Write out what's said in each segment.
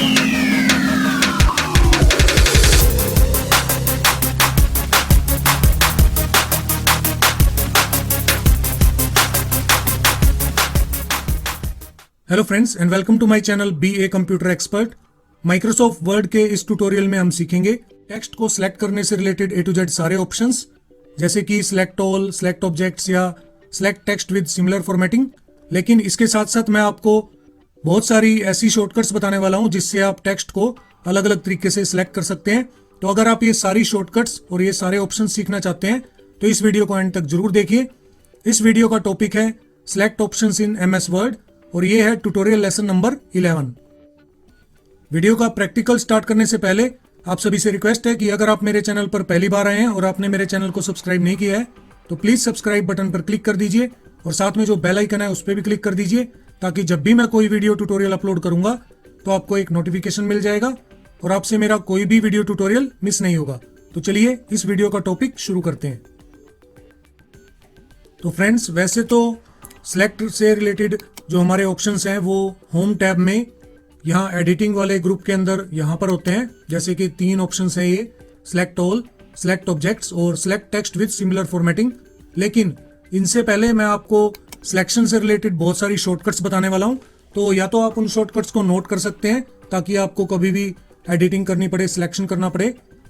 Hello friends and welcome to my channel B A computer expert. Microsoft Word के इस tutorial में हम सीखेंगे टेक्स्ट को सिलेक्ट करने से रिलेटेड ए टू जेड सारे ऑप्शंस, जैसे कि सिलेक्ट ऑल, सिलेक्ट ऑब्जेक्ट्स या select text with similar formatting. लेकिन इसके साथ साथ मैं आपको बहुत सारी ऐसी शॉर्टकट्स बताने वाला हूं जिससे आप टेक्स्ट को अलग अलग तरीके से सिलेक्ट कर सकते हैं। तो अगर आप ये सारी शॉर्टकट्स और ये सारे ऑप्शन सीखना चाहते हैं तो इस वीडियो को एंड तक जरूर देखिए। इस वीडियो का टॉपिक है select options in MS word और ये है ट्यूटोरियल लेसन नंबर 11। वीडियो का प्रैक्टिकल स्टार्ट करने से पहले आप सभी से रिक्वेस्ट है कि अगर आप मेरे चैनल पर पहली बार आए हैं और आपने मेरे चैनल को सब्सक्राइब नहीं किया है तो प्लीज सब्सक्राइब बटन पर क्लिक कर दीजिए और साथ में जो बेल आइकन है उस पर भी क्लिक कर दीजिए, ताकि जब भी मैं कोई वीडियो ट्यूटोरियल अपलोड करूंगा तो आपको एक नोटिफिकेशन मिल जाएगा और आपसे मेरा कोई भी वीडियो ट्यूटोरियल मिस नहीं होगा। तो चलिए इस वीडियो का टॉपिक शुरू करते हैं। तो फ्रेंड्स, वैसे तो सिलेक्ट से रिलेटेड जो हमारे ऑप्शंस हैं वो होम टैब में यहाँ एडिटिंग वाले ग्रुप के अंदर यहाँ पर होते हैं, जैसे कि 3 ऑप्शंस हैं ये, सिलेक्ट ऑल, सिलेक्ट ऑब्जेक्ट्स और select text with similar formatting. लेकिन इनसे पहले मैं आपको सिलेक्शन से रिलेटेड बहुत सारी शॉर्टकट्स बताने वाला हूँ। तो या तो आप उन शॉर्टकट्स को नोट कर सकते हैं ताकि आपको कभी भी एडिटिंग करनी पड़े, सिलेक्शन करना पड़े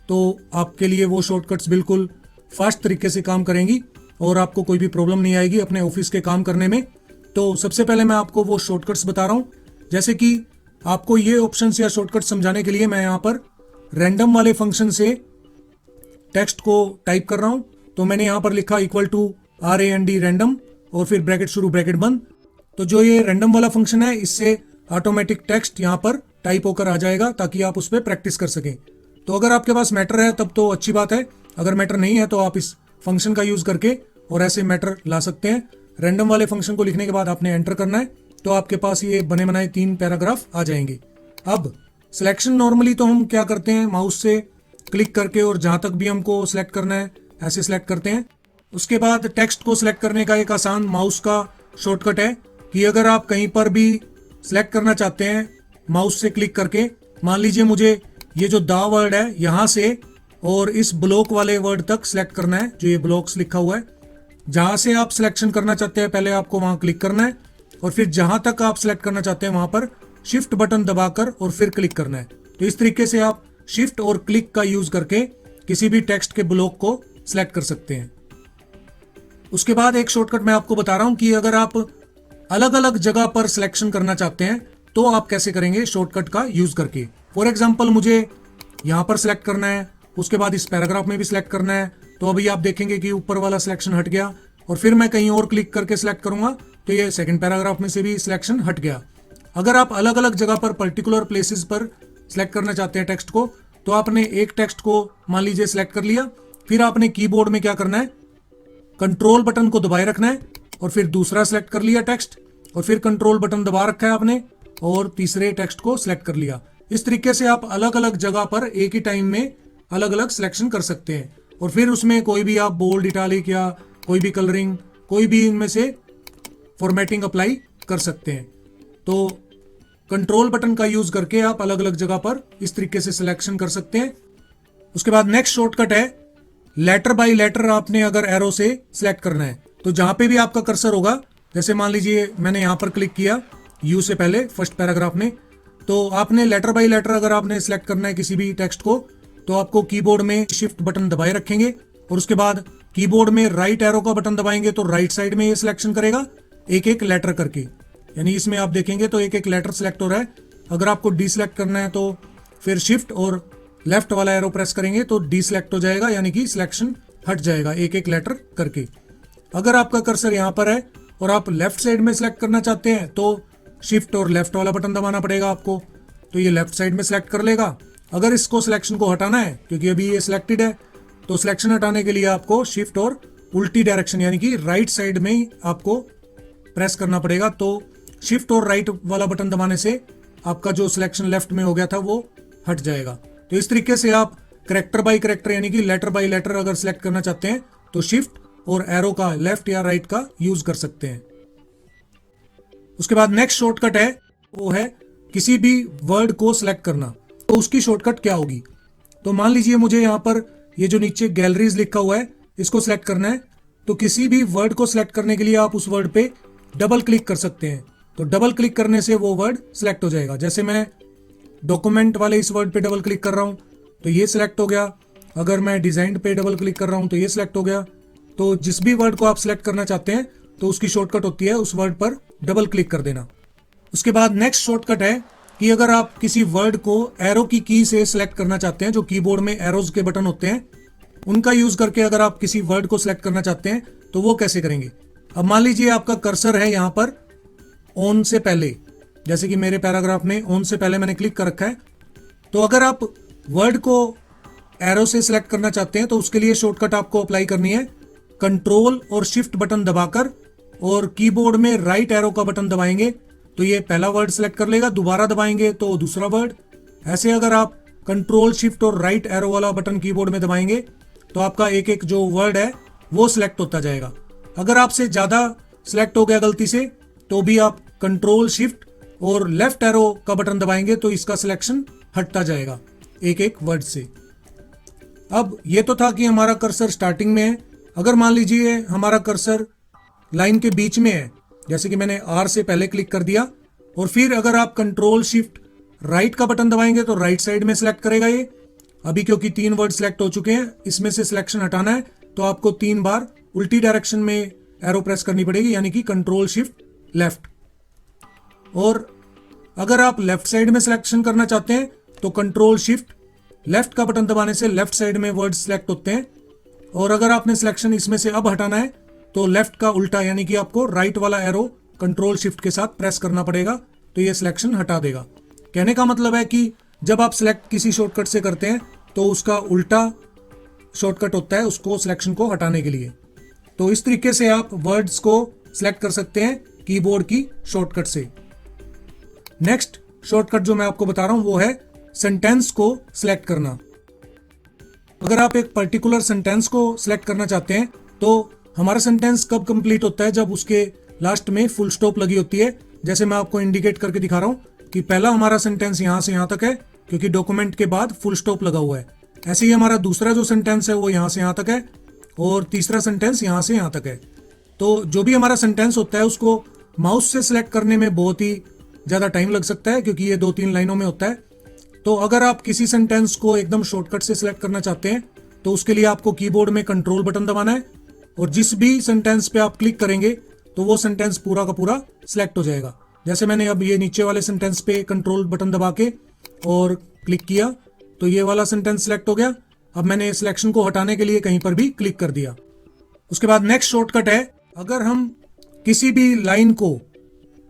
तो आपके लिए वो शॉर्टकट्स बिल्कुल फास्ट तरीके से काम करेंगी और आपको कोई भी प्रॉब्लम नहीं आएगी अपने ऑफिस के काम करने में। तो सबसे पहले मैं आपको वो शॉर्टकट्स बता रहा हूँ, जैसे कि आपको ये ऑप्शंस या शॉर्टकट समझाने के लिए मैं यहाँ पर रैंडम वाले फंक्शन से टेक्स्ट को टाइप कर रहा हूँ। तो मैंने यहाँ पर लिखा =RAND रैंडम और फिर ब्रैकेट शुरू ब्रैकेट बंद। तो जो ये रैंडम वाला फंक्शन है इससे ऑटोमेटिक टेक्स्ट यहाँ पर टाइप होकर आ जाएगा ताकि आप उस पर प्रैक्टिस कर सकें। तो अगर आपके पास मैटर है तब तो अच्छी बात है, अगर मैटर नहीं है तो आप इस फंक्शन का यूज करके और ऐसे मैटर ला सकते हैं। रैंडम वाले फंक्शन को लिखने के बाद आपने एंटर करना है तो आपके पास ये बने बनाए 3 पैराग्राफ आ जाएंगे। अब सिलेक्शन नॉर्मली तो हम क्या करते हैं, माउस से क्लिक करके और जहां तक भी हमको सिलेक्ट करना है ऐसे सिलेक्ट करते हैं। उसके बाद टेक्स्ट को सिलेक्ट करने का एक आसान माउस का शॉर्टकट है कि अगर आप कहीं पर भी सिलेक्ट करना चाहते हैं माउस से क्लिक करके, मान लीजिए मुझे ये जो दा वर्ड है यहाँ से और इस ब्लॉक वाले वर्ड तक सिलेक्ट करना है, जो ये ब्लॉक्स लिखा हुआ है, जहां से आप सिलेक्शन करना चाहते हैं पहले आपको वहां क्लिक करना है और फिर जहां तक आप सिलेक्ट करना चाहते हैं वहां पर शिफ्ट बटन दबाकर और फिर क्लिक करना है। तो इस तरीके से आप शिफ्ट और क्लिक का यूज करके किसी भी टेक्स्ट के ब्लॉक को सिलेक्ट कर सकते हैं। उसके बाद एक शॉर्टकट मैं आपको बता रहा हूं कि अगर आप अलग अलग जगह पर सिलेक्शन करना चाहते हैं तो आप कैसे करेंगे शॉर्टकट का यूज करके। फॉर एग्जाम्पल, मुझे यहां पर सिलेक्ट करना है, उसके बाद इस पैराग्राफ में भी सिलेक्ट करना है, तो अभी आप देखेंगे कि ऊपर वाला सिलेक्शन हट गया और फिर मैं कहीं और क्लिक करके सिलेक्ट करूंगा तो ये सेकंड पैराग्राफ में से भी सिलेक्शन हट गया। अगर आप अलग अलग जगह पर पर्टिकुलर प्लेसेस पर सिलेक्ट करना चाहते हैं टेक्स्ट को, तो आपने एक टेक्स्ट को मान लीजिए सिलेक्ट कर लिया, फिर आपने कीबोर्ड में क्या करना है, कंट्रोल बटन को दबाए रखना है और फिर दूसरा सिलेक्ट कर लिया टेक्स्ट और फिर कंट्रोल बटन दबा रखा है आपने और तीसरे टेक्स्ट को सिलेक्ट कर लिया। इस तरीके से आप अलग अलग जगह पर एक ही टाइम में अलग अलग सिलेक्शन कर सकते हैं और फिर उसमें कोई भी आप बोल्ड, इटालिक या कोई भी कलरिंग, कोई भी इनमें से फॉर्मेटिंग अप्लाई कर सकते हैं। तो कंट्रोल बटन का यूज करके आप अलग अलग जगह पर इस तरीके से सिलेक्शन कर सकते हैं। उसके बाद नेक्स्ट शॉर्टकट है लेटर बाय लेटर। आपने अगर एरो से सिलेक्ट करना है तो जहां पे भी आपका कर्सर होगा, जैसे मान लीजिए मैंने यहां पर क्लिक किया यू से पहले फर्स्ट पैराग्राफ में, तो आपने लेटर बाय लेटर अगर आपने सिलेक्ट करना है किसी भी टेक्स्ट को तो आपको कीबोर्ड में शिफ्ट बटन दबाए रखेंगे और उसके बाद कीबोर्ड में राइट एरो का बटन दबाएंगे तो राइट साइड में ये सिलेक्शन करेगा एक एक लेटर करके, यानी इसमें आप देखेंगे तो एक एक लेटर सिलेक्ट हो रहा है। अगर आपको डी सिलेक्ट करना है तो फिर शिफ्ट और लेफ्ट वाला एरो प्रेस करेंगे तो डी सिलेक्ट हो जाएगा, यानी कि सिलेक्शन हट जाएगा एक एक लेटर करके। अगर आपका कर्सर यहाँ पर है और आप लेफ्ट साइड में सिलेक्ट करना चाहते हैं तो शिफ्ट और लेफ्ट वाला बटन दबाना पड़ेगा आपको, तो ये लेफ्ट साइड में सिलेक्ट कर लेगा। अगर इसको सिलेक्शन को हटाना है, क्योंकि अभी ये सिलेक्टेड है, तो सिलेक्शन हटाने के लिए आपको शिफ्ट और उल्टी डायरेक्शन यानी कि राइट साइड में ही आपको प्रेस करना पड़ेगा। तो शिफ्ट और राइट वाला बटन दबाने से आपका जो सिलेक्शन लेफ्ट में हो गया था वो हट जाएगा। तो इस तरीके से आप कैरेक्टर बाय कैरेक्टर यानी कि लेटर बाय लेटर अगर सिलेक्ट करना चाहते हैं तो शिफ्ट और एरो का लेफ्ट या राइट का यूज कर सकते हैं। उसके बाद नेक्स्ट शॉर्टकट है वो है किसी भी वर्ड को सिलेक्ट करना, तो उसकी शॉर्टकट क्या होगी। तो मान लीजिए मुझे यहाँ पर ये जो नीचे गैलरीज लिखा हुआ है इसको सिलेक्ट करना है। तो किसी भी वर्ड को सिलेक्ट करने के लिए आप उस वर्ड पे डबल क्लिक कर सकते हैं। तो डबल क्लिक करने से वो वर्ड सिलेक्ट हो जाएगा। जैसे मैं डॉक्यूमेंट वाले इस वर्ड पे डबल क्लिक कर रहा हूँ तो ये सिलेक्ट हो गया। अगर मैं डिजाइन पे डबल क्लिक कर रहा हूँ तो ये सिलेक्ट हो गया। तो जिस भी वर्ड को आप सिलेक्ट करना चाहते हैं तो उसकी शॉर्टकट होती है उस वर्ड पर डबल क्लिक कर देना। उसके बाद नेक्स्ट शॉर्टकट है कि अगर आप किसी वर्ड को एरो की से सिलेक्ट करना चाहते हैं, जो कीबोर्ड में एरोज के बटन होते हैं उनका यूज करके अगर आप किसी वर्ड को सिलेक्ट करना चाहते हैं तो वो कैसे करेंगे। अब मान लीजिए आपका कर्सर है यहाँ पर ऑन से पहले, जैसे कि मेरे पैराग्राफ में ऑन से पहले मैंने क्लिक कर रखा है। तो अगर आप वर्ड को एरो से सिलेक्ट करना चाहते हैं तो उसके लिए शॉर्टकट आपको अप्लाई करनी है कंट्रोल और शिफ्ट बटन दबाकर, और कीबोर्ड में राइट एरो का बटन दबाएंगे तो ये पहला वर्ड सिलेक्ट कर लेगा, दोबारा दबाएंगे तो दूसरा वर्ड। ऐसे अगर आप कंट्रोल शिफ्ट और राइट एरो वाला बटन कीबोर्ड में दबाएंगे तो आपका एक एक जो वर्ड है वो सिलेक्ट होता जाएगा। अगर आपसे ज्यादा सिलेक्ट हो गया गलती से तो भी आप कंट्रोल शिफ्ट और लेफ्ट एरो का बटन दबाएंगे तो इसका सिलेक्शन हटता जाएगा एक एक वर्ड से। अब ये तो था कि हमारा कर्सर स्टार्टिंग में है। अगर मान लीजिए हमारा कर्सर लाइन के बीच में है, जैसे कि मैंने आर से पहले क्लिक कर दिया, और फिर अगर आप कंट्रोल शिफ्ट राइट का बटन दबाएंगे तो राइट साइड में सिलेक्ट करेगा ये। अभी क्योंकि 3 वर्ड सिलेक्ट हो चुके हैं, इसमें से सिलेक्शन हटाना है तो आपको 3 बार उल्टी डायरेक्शन में एरो प्रेस करनी पड़ेगी, यानी कि कंट्रोल शिफ्ट लेफ्ट। और अगर आप लेफ्ट साइड में सिलेक्शन करना चाहते हैं तो कंट्रोल शिफ्ट लेफ्ट का बटन दबाने से लेफ्ट साइड में वर्ड सिलेक्ट होते हैं। और अगर आपने सिलेक्शन इसमें से अब हटाना है तो लेफ्ट का उल्टा, यानी कि आपको राइट वाला एरो कंट्रोल शिफ्ट के साथ प्रेस करना पड़ेगा तो ये सिलेक्शन हटा देगा। कहने का मतलब है कि जब आप सिलेक्ट किसी शॉर्टकट से करते हैं तो उसका उल्टा शॉर्टकट होता है उसको सिलेक्शन को हटाने के लिए। तो इस तरीके से आप वर्ड्स को सिलेक्ट कर सकते हैं कीबोर्ड की शॉर्टकट से। नेक्स्ट शॉर्टकट जो मैं आपको बता रहा हूं वो है सेंटेंस को सिलेक्ट करना। अगर आप एक पर्टिकुलर सेंटेंस को सिलेक्ट करना चाहते हैं तो हमारा सेंटेंस कब कंप्लीट होता है, जब उसके लास्ट में फुल स्टॉप लगी होती है। जैसे मैं आपको इंडिकेट करके दिखा रहा हूं कि पहला हमारा सेंटेंस यहां से यहां तक है क्योंकि डॉक्यूमेंट के बाद फुल स्टॉप लगा हुआ है। ऐसे ही हमारा दूसरा जो सेंटेंस है वो यहां से यहां तक है, और तीसरा सेंटेंस यहां से यहां तक है। तो जो भी हमारा सेंटेंस होता है उसको माउस से सिलेक्ट करने में बहुत ही ज्यादा टाइम लग सकता है क्योंकि ये 2-3 लाइनों में होता है। तो अगर आप किसी सेंटेंस को एकदम शॉर्टकट से सिलेक्ट करना चाहते हैं तो उसके लिए आपको कीबोर्ड में कंट्रोल बटन दबाना है, और जिस भी सेंटेंस पे आप क्लिक करेंगे तो वो सेंटेंस पूरा का पूरा सिलेक्ट हो जाएगा। जैसे मैंने अब ये नीचे वाले सेंटेंस पे कंट्रोल बटन दबा के और क्लिक किया तो ये वाला सेंटेंस सिलेक्ट हो गया। अब मैंने सिलेक्शन को हटाने के लिए कहीं पर भी क्लिक कर दिया। उसके बाद नेक्स्ट शॉर्टकट है, अगर हम किसी भी लाइन को,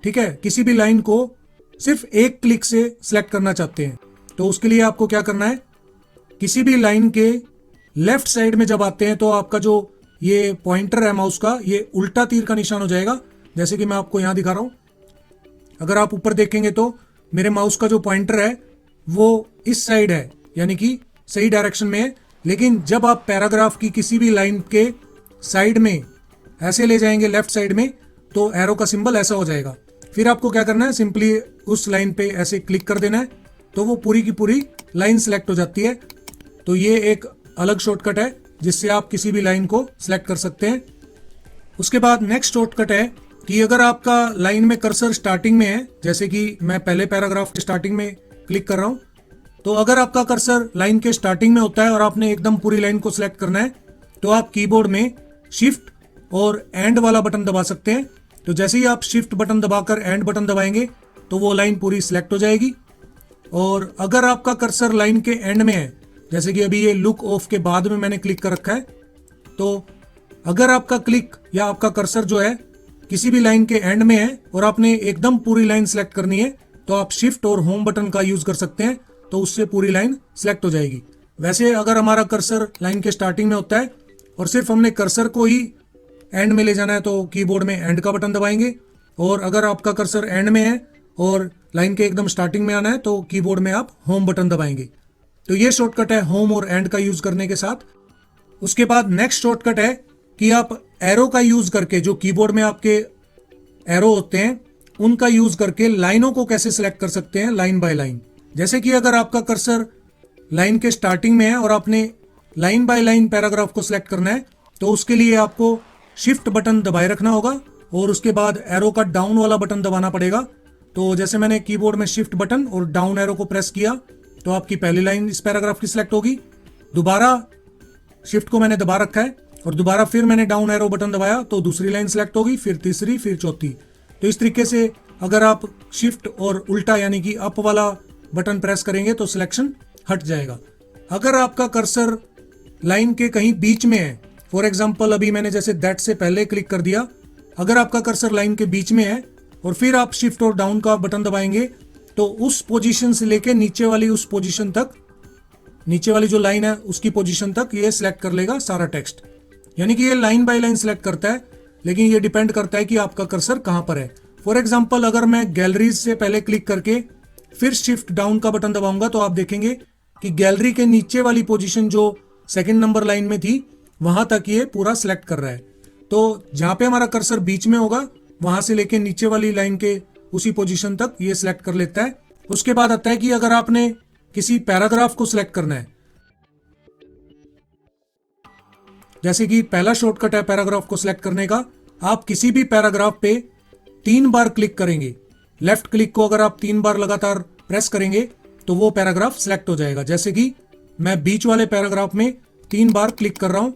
ठीक है, किसी भी लाइन को सिर्फ एक क्लिक से सिलेक्ट करना चाहते हैं तो उसके लिए आपको क्या करना है, किसी भी लाइन के लेफ्ट साइड में जब आते हैं तो आपका जो ये पॉइंटर है माउस का, ये उल्टा तीर का निशान हो जाएगा। जैसे कि मैं आपको यहां दिखा रहा हूं, अगर आप ऊपर देखेंगे तो मेरे माउस का जो पॉइंटर है वो इस साइड है, यानी कि सही डायरेक्शन में है। लेकिन जब आप पैराग्राफ की किसी भी लाइन के साइड में ऐसे ले जाएंगे लेफ्ट साइड में तो एरो का सिंबल ऐसा हो जाएगा। फिर आपको क्या करना है, सिंपली उस लाइन पे ऐसे क्लिक कर देना है तो वो पूरी की पूरी लाइन सिलेक्ट हो जाती है। तो ये एक अलग शॉर्टकट है जिससे आप किसी भी लाइन को सिलेक्ट कर सकते हैं। उसके बाद नेक्स्ट शॉर्टकट है कि अगर आपका लाइन में कर्सर स्टार्टिंग में है, जैसे कि मैं पहले पैराग्राफ के स्टार्टिंग में क्लिक कर रहा हूं, तो अगर आपका कर्सर लाइन के स्टार्टिंग में होता है और आपने एकदम पूरी लाइन को सिलेक्ट करना है तो आप कीबोर्ड में शिफ्ट और एंड वाला बटन दबा सकते हैं। तो जैसे ही आप शिफ्ट बटन दबाकर एंड बटन दबाएंगे तो वो लाइन पूरी सिलेक्ट हो जाएगी। और अगर आपका कर्सर लाइन के एंड में है, जैसे कि अभी ये लुक ऑफ के बाद में मैंने क्लिक कर रखा है, तो अगर आपका क्लिक या आपका कर्सर जो है किसी भी लाइन के एंड में है और आपने एकदम पूरी लाइन सिलेक्ट करनी है तो आप शिफ्ट और होम बटन का यूज कर सकते हैं, तो उससे पूरी लाइन सिलेक्ट हो जाएगी। वैसे अगर हमारा कर्सर लाइन के स्टार्टिंग में होता है और सिर्फ हमने कर्सर को ही एंड में ले जाना है तो कीबोर्ड में एंड का बटन दबाएंगे, और अगर आपका कर्सर एंड में है और लाइन के एकदम स्टार्टिंग में आना है तो कीबोर्ड में आप होम बटन दबाएंगे। तो ये शॉर्टकट है होम और एंड का यूज करने के साथ। उसके बाद नेक्स्ट शॉर्टकट है कि आप एरो का यूज करके, जो कीबोर्ड में आपके एरो होते हैं उनका यूज करके लाइनों को कैसे सिलेक्ट कर सकते हैं लाइन बाय लाइन। जैसे कि अगर आपका कर्सर लाइन के स्टार्टिंग में है और आपने लाइन बाय लाइन पैराग्राफ को सिलेक्ट करना है, तो उसके लिए आपको शिफ्ट बटन दबाए रखना होगा और उसके बाद एरो का डाउन वाला बटन दबाना पड़ेगा। तो जैसे मैंने कीबोर्ड में शिफ्ट बटन और डाउन एरो को प्रेस किया तो आपकी पहली लाइन इस पैराग्राफ की सिलेक्ट होगी। दोबारा शिफ्ट को मैंने दबा रखा है और दोबारा फिर मैंने डाउन एरो बटन दबाया तो दूसरी लाइन सिलेक्ट होगी, फिर तीसरी, फिर चौथी। तो इस तरीके से अगर आप शिफ्ट और उल्टा यानी कि अप वाला बटन प्रेस करेंगे तो सिलेक्शन हट जाएगा। अगर आपका कर्सर लाइन के कहीं बीच में है, फॉर एग्जाम्पल अभी मैंने जैसे दैट से पहले क्लिक कर दिया, अगर आपका कर्सर लाइन के बीच में है और फिर आप शिफ्ट और डाउन का बटन दबाएंगे तो उस पोजीशन से लेके नीचे वाली उस पोजीशन तक, नीचे वाली जो लाइन है उसकी पोजीशन तक ये सिलेक्ट कर लेगा सारा टेक्स्ट। यानी कि ये लाइन बाय लाइन सिलेक्ट करता है, लेकिन ये डिपेंड करता है कि आपका कर्सर कहां पर है। फॉर एग्जाम्पल अगर मैं गैलरीज से पहले क्लिक करके फिर शिफ्ट डाउन का बटन दबाऊंगा तो आप देखेंगे कि गैलरी के नीचे वाली पोजीशन जो सेकंड नंबर लाइन में थी वहां तक ये पूरा सिलेक्ट कर रहा है। तो जहां पे हमारा कर्सर बीच में होगा वहां से लेके नीचे वाली लाइन के उसी पोजीशन तक ये सिलेक्ट कर लेता है। उसके बाद आता है कि अगर आपने किसी पैराग्राफ को सिलेक्ट करना है, जैसे कि पहला शॉर्टकट है पैराग्राफ को सिलेक्ट करने का, आप किसी भी पैराग्राफ पे 3 बार क्लिक करेंगे। लेफ्ट क्लिक को अगर आप 3 बार लगातार प्रेस करेंगे तो वो पैराग्राफ सिलेक्ट हो जाएगा। जैसे कि मैं बीच वाले पैराग्राफ में 3 बार क्लिक कर रहा हूं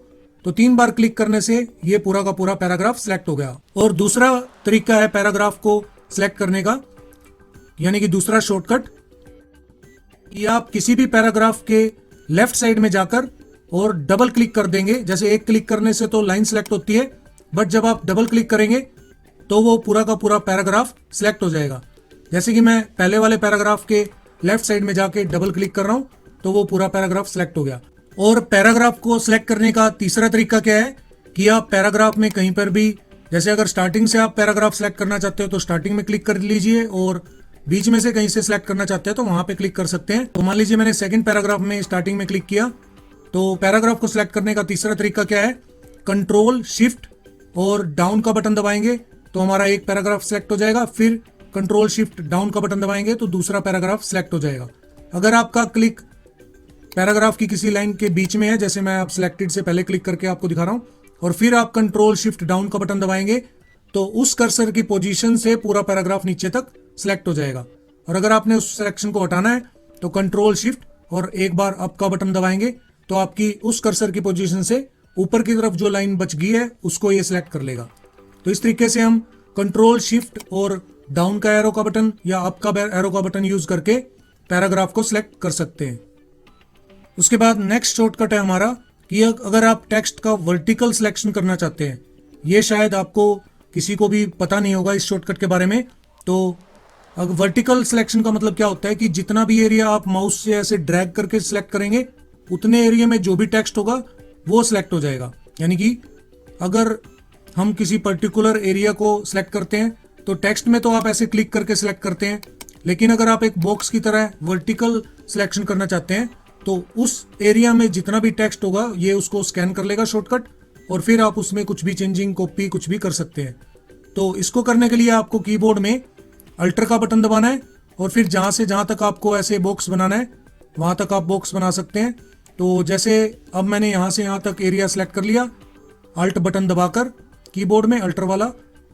तो 3 बार क्लिक करने से ये पूरा का पूरा पैराग्राफ सिलेक्ट हो गया। और दूसरा तरीका है पैराग्राफ को सिलेक्ट करने का, यानी कि दूसरा शॉर्टकट, कि आप किसी भी पैराग्राफ के लेफ्ट साइड में जाकर और डबल क्लिक कर देंगे। जैसे एक क्लिक करने से तो लाइन सिलेक्ट होती है, बट जब आप डबल क्लिक करेंगे तो वो पूरा का पूरा पैराग्राफ सिलेक्ट हो जाएगा। जैसे कि मैं पहले वाले पैराग्राफ के लेफ्ट साइड में जाके डबल क्लिक कर रहा हूं तो वो पूरा पैराग्राफ सिलेक्ट हो गया। और पैराग्राफ को सिलेक्ट करने का तीसरा तरीका क्या है कि आप पैराग्राफ में कहीं पर भी, जैसे अगर स्टार्टिंग से आप पैराग्राफ सिलेक्ट करना चाहते हो तो स्टार्टिंग में क्लिक कर लीजिए और बीच में से कहीं से सिलेक्ट करना चाहते हैं तो वहां पे क्लिक कर सकते हैं। तो मान लीजिए मैंने सेकंड पैराग्राफ में स्टार्टिंग में क्लिक किया, तो पैराग्राफ को सिलेक्ट करने का तीसरा तरीका क्या है, कंट्रोल शिफ्ट और डाउन का बटन दबाएंगे तो हमारा एक पैराग्राफ सिलेक्ट हो जाएगा, फिर कंट्रोल शिफ्ट डाउन का बटन दबाएंगे तो दूसरा पैराग्राफ सिलेक्ट हो जाएगा। अगर आपका क्लिक पैराग्राफ की किसी लाइन के बीच में है, जैसे मैं आप सिलेक्टेड से पहले क्लिक करके आपको दिखा रहा हूं, और फिर आप कंट्रोल शिफ्ट डाउन का बटन दबाएंगे तो उस कर्सर की पोजीशन से पूरा पैराग्राफ नीचे तक सिलेक्ट हो जाएगा। और अगर आपने उस सिलेक्शन को हटाना है तो कंट्रोल शिफ्ट और एक बार अप का बटन दबाएंगे तो आपकी उस कर्सर की पोजीशन से ऊपर की तरफ जो लाइन बच गई है उसको ये सिलेक्ट कर लेगा। तो इस तरीके से हम कंट्रोल शिफ्ट और डाउन का एरो का बटन या अप का एरो का बटन यूज करके पैराग्राफ को सिलेक्ट कर सकते हैं। उसके बाद नेक्स्ट शॉर्टकट है हमारा कि अगर आप टेक्स्ट का वर्टिकल सिलेक्शन करना चाहते हैं, ये शायद आपको किसी को भी पता नहीं होगा इस शॉर्टकट के बारे में। तो वर्टिकल सिलेक्शन का मतलब क्या होता है कि जितना भी एरिया आप माउस से ऐसे ड्रैग करके सिलेक्ट करेंगे उतने एरिया में जो भी टेक्स्ट होगा वो सिलेक्ट हो जाएगा। यानी कि अगर हम किसी पर्टिकुलर एरिया को सिलेक्ट करते हैं तो टेक्स्ट में तो आप ऐसे क्लिक करके सिलेक्ट करते हैं, लेकिन अगर आप एक बॉक्स की तरह वर्टिकल सिलेक्शन करना चाहते हैं तो उस एरिया में जितना भी टेक्स्ट होगा ये उसको स्कैन कर लेगा शॉर्टकट, और फिर आप उसमें कुछ भी चेंजिंग, कॉपी कुछ भी कर सकते हैं। तो इसको करने के लिए आपको कीबोर्ड में अल्टर का बटन दबाना है और फिर जहां से जहां तक आपको ऐसे बॉक्स बनाना है वहां तक आप बॉक्स बना सकते हैं। तो जैसे अब मैंने यहां से यहां तक एरिया सेलेक्ट कर लिया अल्ट बटन दबाकर कीबोर्ड में अल्टर वाला,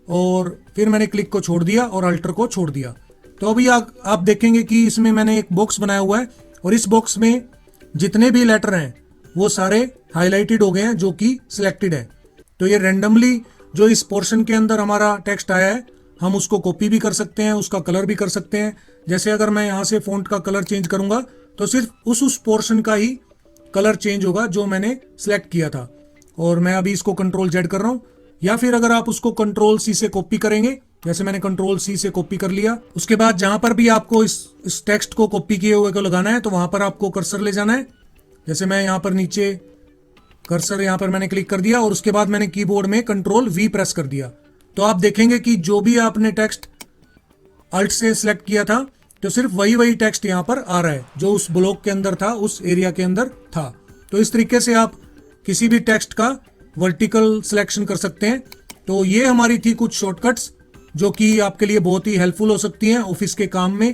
और फिर मैंने क्लिक को छोड़ दिया और अल्टर को छोड़ दिया। तो अभी आप देखेंगे कि इसमें मैंने एक बॉक्स बनाया हुआ है और इस बॉक्स में जितने भी लेटर हैं वो सारे हाईलाइटेड हो गए हैं जो कि सिलेक्टेड है। तो ये रैंडमली जो इस पोर्शन के अंदर हमारा टेक्स्ट आया है हम उसको कॉपी भी कर सकते हैं, उसका कलर भी कर सकते हैं। जैसे अगर मैं यहाँ से फॉन्ट का कलर चेंज करूंगा तो सिर्फ उस पोर्शन का ही कलर चेंज होगा जो मैंने सिलेक्ट किया था। और मैं अभी इसको कंट्रोल जेड कर रहा हूँ, या फिर अगर आप उसको कंट्रोल सी से कॉपी करेंगे, जैसे मैंने कंट्रोल सी से कॉपी कर लिया, उसके बाद जहां पर भी आपको इस टेक्स्ट को कॉपी किए हुए को लगाना है तो वहां पर आपको कर्सर ले जाना है। जैसे मैं यहाँ पर नीचे कर्सर यहाँ पर मैंने क्लिक कर दिया और उसके बाद मैंने कीबोर्ड में कंट्रोल वी प्रेस कर दिया, तो आप देखेंगे कि जो भी आपने टेक्स्ट अल्ट से सिलेक्ट किया था तो सिर्फ वही टेक्स्ट यहाँ पर आ रहा है जो उस ब्लॉक के अंदर था, उस एरिया के अंदर था। तो इस तरीके से आप किसी भी टेक्स्ट का वर्टिकल सिलेक्शन कर सकते हैं। तो ये हमारी थी कुछ शॉर्टकट्स जो कि आपके लिए बहुत ही हेल्पफुल हो सकती हैं ऑफिस के काम में।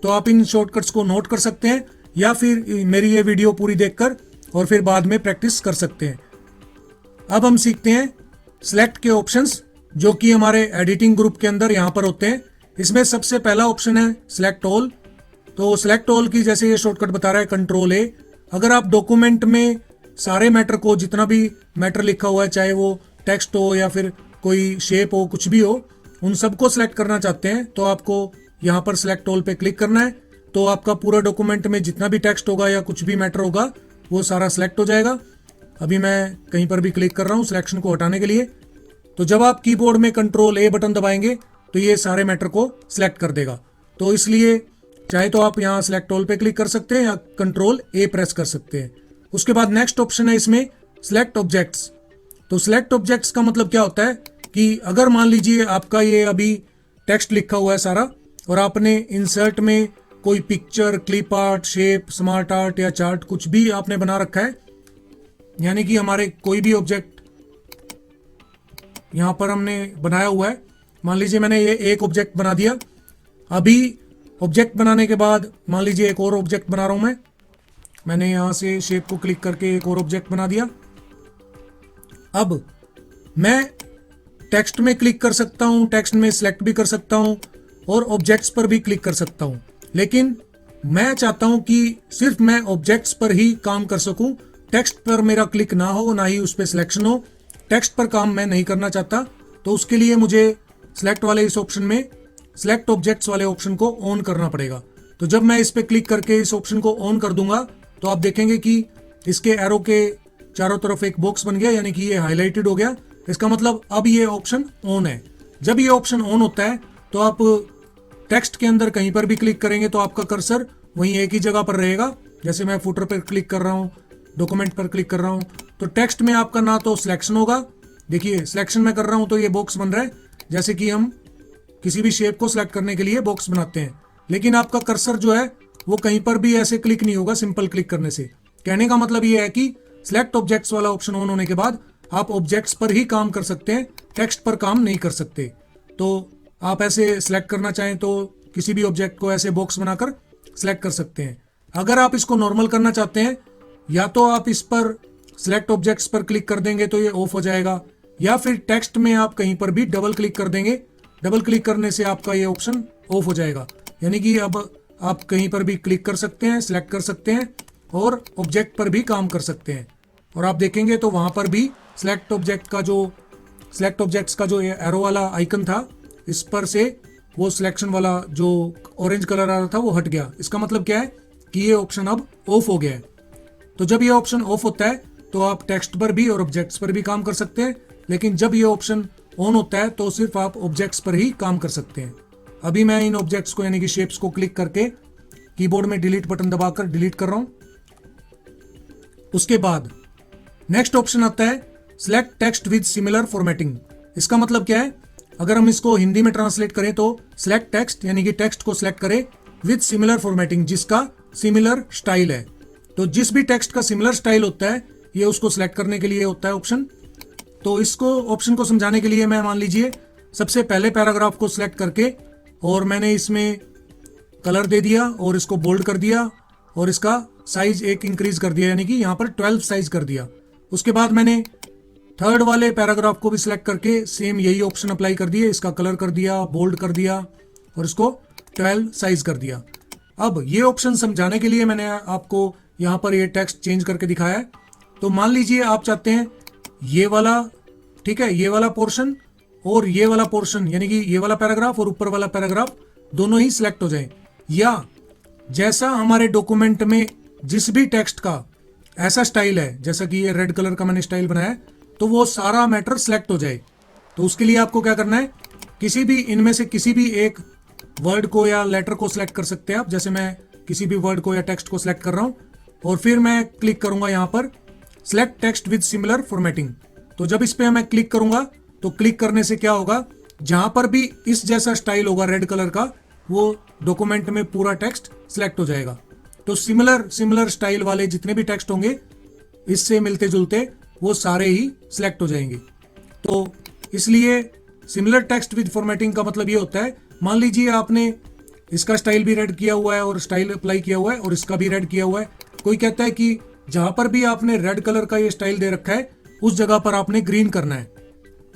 तो आप इन शॉर्टकट्स को नोट कर सकते हैं या फिर मेरी ये वीडियो पूरी देखकर और फिर बाद में प्रैक्टिस कर सकते हैं। अब हम सीखते हैं सिलेक्ट के ऑप्शंस, जो कि हमारे एडिटिंग ग्रुप के अंदर यहाँ पर होते हैं। इसमें सबसे पहला ऑप्शन है सिलेक्ट ऑल। तो सिलेक्ट ऑल की जैसे ये शॉर्टकट बता रहा है कंट्रोल ए। अगर आप डॉक्यूमेंट में सारे मैटर को, जितना भी मैटर लिखा हुआ है, चाहे वो टेक्स्ट हो या फिर कोई शेप हो, कुछ भी हो, उन सबको सिलेक्ट करना चाहते हैं तो आपको यहाँ पर सिलेक्ट ऑल पे क्लिक करना है। तो आपका पूरा डॉक्यूमेंट में जितना भी टेक्स्ट होगा या कुछ भी मैटर होगा वो सारा सिलेक्ट हो जाएगा। अभी मैं कहीं पर भी क्लिक कर रहा हूँ सिलेक्शन को हटाने के लिए। तो जब आप कीबोर्ड में कंट्रोल ए बटन दबाएंगे तो ये सारे मैटर को सिलेक्ट कर देगा। तो इसलिए चाहे तो आप यहाँ सिलेक्ट ऑल पे क्लिक कर सकते हैं या कंट्रोल ए प्रेस कर सकते हैं। उसके बाद नेक्स्ट ऑप्शन है इसमें सिलेक्ट ऑब्जेक्ट्स। तो सिलेक्ट ऑब्जेक्ट्स का मतलब क्या होता है कि अगर मान लीजिए आपका ये अभी टेक्स्ट लिखा हुआ है सारा और आपने इंसर्ट में कोई picture, clip art, shape, smart art या चार्ट कुछ भी आपने बना रखा है, यानी कि हमारे कोई भी ऑब्जेक्ट यहाँ पर हमने बनाया हुआ है। मान लीजिए मैंने ये एक ऑब्जेक्ट बना दिया। अभी ऑब्जेक्ट बनाने के बाद मान लीजिए एक और ऑब्जेक्ट बना रहा हूं मैंने यहाँ से शेप को क्लिक करके एक और ऑब्जेक्ट बना दिया। अब मैं टेक्स्ट में क्लिक कर सकता हूँ, टेक्स्ट में सिलेक्ट भी कर सकता हूँ और ऑब्जेक्ट्स पर भी क्लिक कर सकता हूँ, लेकिन मैं चाहता हूँ कि सिर्फ मैं ऑब्जेक्ट्स पर ही काम कर सकूँ, टेक्स्ट पर मेरा क्लिक ना हो, ना ही उस पर सिलेक्शन हो। टेक्स्ट पर काम मैं नहीं करना चाहता, तो उसके लिए मुझे सिलेक्ट वाले इस ऑप्शन में सिलेक्ट ऑब्जेक्ट्स वाले ऑप्शन को ऑन करना पड़ेगा। तो जब मैं इस पर क्लिक करके इस ऑप्शन को ऑन कर दूंगा तो आप देखेंगे कि इसके एरो के चारों तरफ एक बॉक्स बन गया, यानी कि ये हाईलाइटेड हो गया। इसका मतलब अब ये ऑप्शन ऑन है। जब ये ऑप्शन ऑन होता है तो आप टेक्स्ट के अंदर कहीं पर भी क्लिक करेंगे तो आपका कर्सर वहीं एक ही जगह पर रहेगा। जैसे मैं फुटर पर क्लिक कर रहा हूँ, डॉक्यूमेंट पर क्लिक कर रहा हूँ, तो टेक्स्ट में आपका ना तो सिलेक्शन होगा, देखिए सिलेक्शन में कर रहा हूँ तो ये बॉक्स बन रहा है, जैसे कि हम किसी भी शेप को सिलेक्ट करने के लिए बॉक्स बनाते हैं, लेकिन आपका कर्सर जो है वो कहीं पर भी ऐसे क्लिक नहीं होगा सिंपल क्लिक करने से। कहने का मतलब ये है कि सिलेक्ट ऑब्जेक्ट्स वाला ऑप्शन ऑन होने के बाद आप ऑब्जेक्ट्स पर ही काम कर सकते हैं, टेक्स्ट पर काम नहीं कर सकते। तो आप ऐसे सिलेक्ट करना चाहें तो किसी भी ऑब्जेक्ट को ऐसे बॉक्स बनाकर सिलेक्ट कर सकते हैं। अगर आप इसको नॉर्मल करना चाहते हैं, या तो आप इस पर सिलेक्ट ऑब्जेक्ट्स पर क्लिक कर देंगे तो ये ऑफ हो जाएगा, या फिर टेक्स्ट में आप कहीं पर भी डबल क्लिक कर देंगे, डबल क्लिक करने से आपका ये ऑप्शन ऑफ हो जाएगा। यानी कि अब आप कहीं पर भी क्लिक कर सकते हैं, सिलेक्ट कर सकते हैं और ऑब्जेक्ट पर भी काम कर सकते हैं। और आप देखेंगे तो वहां पर भी सिलेक्ट ऑब्जेक्ट्स का जो एरो वाला आइकन था, इस पर से वो सिलेक्शन वाला जो ऑरेंज कलर आ रहा था वो हट गया। इसका मतलब क्या है कि ये ऑप्शन अब ऑफ हो गया है। तो जब ये ऑप्शन ऑफ होता है तो आप टेक्स्ट पर भी और ऑब्जेक्ट्स पर भी काम कर सकते हैं, लेकिन जब ये ऑप्शन ऑन होता है तो सिर्फ आप ऑब्जेक्ट्स पर ही काम कर सकते हैं। अभी मैं इन ऑब्जेक्ट्स को यानी कि शेप्स को क्लिक करके कीबोर्ड में डिलीट बटन दबाकर डिलीट कर रहा हूं। उसके बाद नेक्स्ट ऑप्शन आता है select text with similar formatting. इसका मतलब क्या है, अगर हम इसको हिंदी में ट्रांसलेट करें तो सिलेक्ट टेक्स्ट यानी कि टेक्स्ट को सिलेक्ट करें विद सिमिलर फॉर्मेटिंग, जिसका सिमिलर स्टाइल है। तो जिस भी टेक्स्ट का सिमिलर स्टाइल होता है ये उसको सिलेक्ट करने के लिए होता है ऑप्शन। तो इसको ऑप्शन को समझाने के लिए मैं मान लीजिए सबसे पहले पैराग्राफ को सिलेक्ट करके और मैंने इसमें कलर दे दिया और इसको बोल्ड कर दिया और इसका साइज एक इंक्रीज कर दिया, यानी कि यहाँ पर 12 साइज कर दिया। उसके बाद मैंने थर्ड वाले पैराग्राफ को भी सिलेक्ट करके सेम यही ऑप्शन अप्लाई कर दिए, इसका कलर कर दिया, बोल्ड कर दिया और इसको 12 साइज कर दिया। अब ये ऑप्शन समझाने के लिए मैंने आपको यहाँ पर ये टेक्स्ट चेंज करके दिखाया है। तो मान लीजिए आप चाहते हैं ये वाला, ठीक है, ये वाला पोर्शन और ये वाला पोर्शन यानी कि ये वाला पैराग्राफ और ऊपर वाला पैराग्राफ दोनों ही सिलेक्ट हो जाएं, या जैसा हमारे डॉक्यूमेंट में जिस भी टेक्स्ट का ऐसा स्टाइल है, जैसा कि ये रेड कलर का मैंने स्टाइल बनाया है, तो वो सारा मैटर सिलेक्ट हो जाए। तो उसके लिए आपको क्या करना है, किसी भी इनमें से किसी भी एक वर्ड को या लेटर को सिलेक्ट कर सकते हैं आप। जैसे मैं किसी भी वर्ड को या टेक्स्ट को सिलेक्ट कर रहा हूं और फिर मैं क्लिक करूंगा यहाँ पर select text with similar formatting. तो जब इस पे मैं क्लिक करूंगा तो क्लिक करने से क्या होगा, जहां पर भी इस जैसा स्टाइल होगा रेड कलर का, वो डॉक्यूमेंट में पूरा टेक्स्ट सिलेक्ट हो जाएगा। तो सिमिलर स्टाइल वाले जितने भी टेक्स्ट होंगे इससे मिलते जुलते वो सारे ही सिलेक्ट हो जाएंगे। तो इसलिए सिमिलर टेक्स्ट विद फॉर्मेटिंग का मतलब ये होता है, मान लीजिए आपने इसका स्टाइल भी रेड किया हुआ है और स्टाइल अप्लाई किया हुआ है और इसका भी रेड किया हुआ है। कोई कहता है कि जहां पर भी आपने रेड कलर का ये स्टाइल दे रखा है उस जगह पर आपने ग्रीन करना है,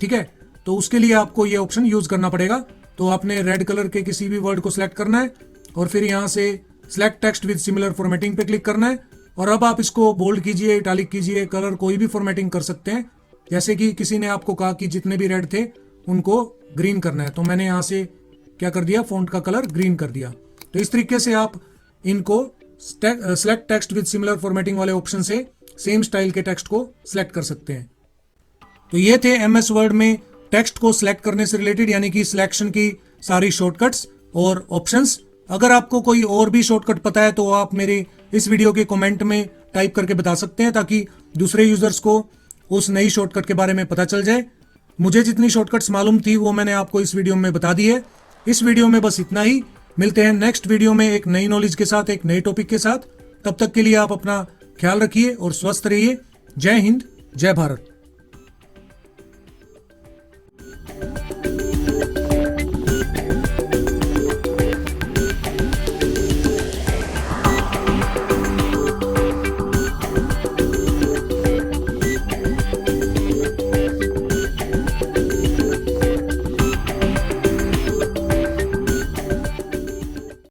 ठीक है। तो उसके लिए आपको ये ऑप्शन यूज करना पड़ेगा। तो आपने रेड कलर के किसी भी वर्ड को सिलेक्ट करना है और फिर यहाँ से select text with similar formatting पे क्लिक करना है। और अब आप इसको बोल्ड कीजिए, इटालिक कीजिए, कलर कोई भी फॉर्मेटिंग कर सकते हैं। जैसे कि किसी ने आपको कहा कि जितने भी रेड थे उनको ग्रीन करना है, तो मैंने यहाँ से क्या कर दिया, फॉन्ट का कलर ग्रीन कर दिया। तो इस तरीके से आप इनको select text with similar formatting वाले ऑप्शन से सेम स्टाइल के टेक्स्ट को सिलेक्ट कर सकते हैं। तो ये थे MS वर्ड में टेक्स्ट को सिलेक्ट करने से रिलेटेड, यानी कि सिलेक्शन की सारी शॉर्टकट्स और ऑप्शंस। अगर आपको कोई और भी शॉर्टकट पता है तो आप मेरे इस वीडियो के कमेंट में टाइप करके बता सकते हैं, ताकि दूसरे यूजर्स को उस नई शॉर्टकट के बारे में पता चल जाए। मुझे जितनी शॉर्टकट्स मालूम थी वो मैंने आपको इस वीडियो में बता दी है। इस वीडियो में बस इतना ही। मिलते हैं नेक्स्ट वीडियो में एक नई नॉलेज के साथ, एक नए टॉपिक के साथ। तब तक के लिए आप अपना ख्याल रखिए और स्वस्थ रहिए। जय हिंद, जय भारत।